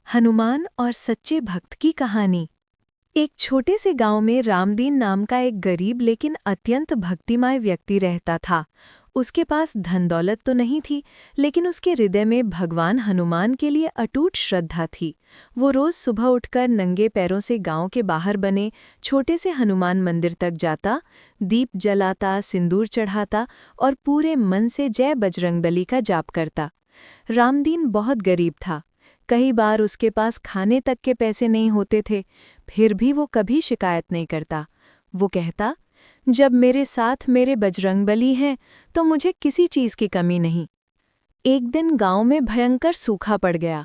हनुमान और सच्चे भक्त की कहानी। एक छोटे से गांव में रामदीन नाम का एक गरीब लेकिन अत्यंत भक्तिमय व्यक्ति रहता था। उसके पास धन दौलत तो नहीं थी, लेकिन उसके हृदय में भगवान हनुमान के लिए अटूट श्रद्धा थी। वो रोज सुबह उठकर नंगे पैरों से गांव के बाहर बने छोटे से हनुमान मंदिर तक जाता, दीप जलाता, सिंदूर चढ़ाता और पूरे मन से जय बजरंगबली का जाप करता। रामदीन बहुत गरीब था। कई बार उसके पास खाने तक के पैसे नहीं होते थे, फिर भी वो कभी शिकायत नहीं करता। वो कहता, जब मेरे साथ मेरे बजरंगबली हैं तो मुझे किसी चीज़ की कमी नहीं। एक दिन गांव में भयंकर सूखा पड़ गया।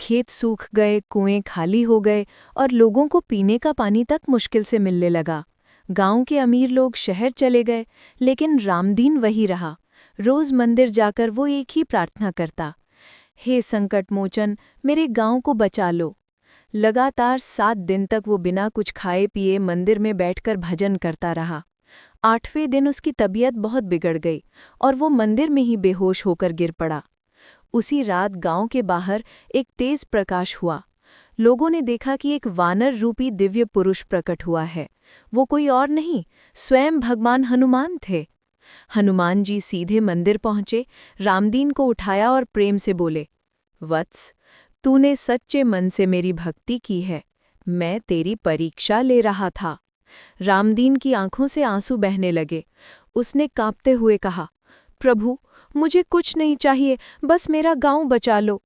खेत सूख गए, कुएं खाली हो गए और लोगों को पीने का पानी तक मुश्किल से मिलने लगा। गांव के अमीर लोग शहर चले गए, लेकिन रामदीन वही रहा। रोज मंदिर जाकर वो एक ही प्रार्थना करता, हे संकट मोचन, मेरे गांव को बचा लो। लगातार 7 दिन तक वो बिना कुछ खाए पिए मंदिर में बैठकर भजन करता रहा। 8वें दिन उसकी तबीयत बहुत बिगड़ गई और वो मंदिर में ही बेहोश होकर गिर पड़ा। उसी रात गांव के बाहर एक तेज प्रकाश हुआ। लोगों ने देखा कि एक वानर रूपी दिव्य पुरुष प्रकट हुआ है। वो कोई और नहीं, स्वयं भगवान हनुमान थे। हनुमान जी सीधे मंदिर पहुंचे, रामदीन को उठाया और प्रेम से बोले, वत्स, तूने सच्चे मन से मेरी भक्ति की है। मैं तेरी परीक्षा ले रहा था। रामदीन की आंखों से आंसू बहने लगे। उसने कांपते हुए कहा, प्रभु, मुझे कुछ नहीं चाहिए, बस मेरा गांव बचा लो।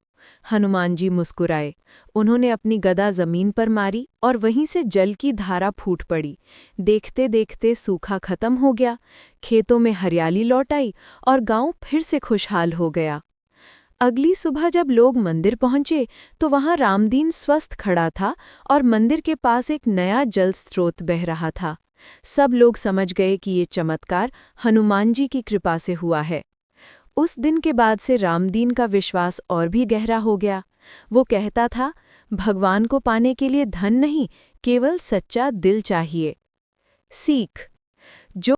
हनुमान जी मुस्कुराए। उन्होंने अपनी गदा जमीन पर मारी और वहीं से जल की धारा फूट पड़ी। देखते देखते सूखा खत्म हो गया, खेतों में हरियाली लौट आई और गांव फिर से खुशहाल हो गया। अगली सुबह जब लोग मंदिर पहुंचे तो वहां रामदीन स्वस्थ खड़ा था और मंदिर के पास एक नया जल स्रोत बह रहा था। सब लोग समझ गए कि ये चमत्कार हनुमान जी की कृपा से हुआ है। उस दिन के बाद से रामदीन का विश्वास और भी गहरा हो गया। वो कहता था, भगवान को पाने के लिए धन नहीं, केवल सच्चा दिल चाहिए। सीख। जो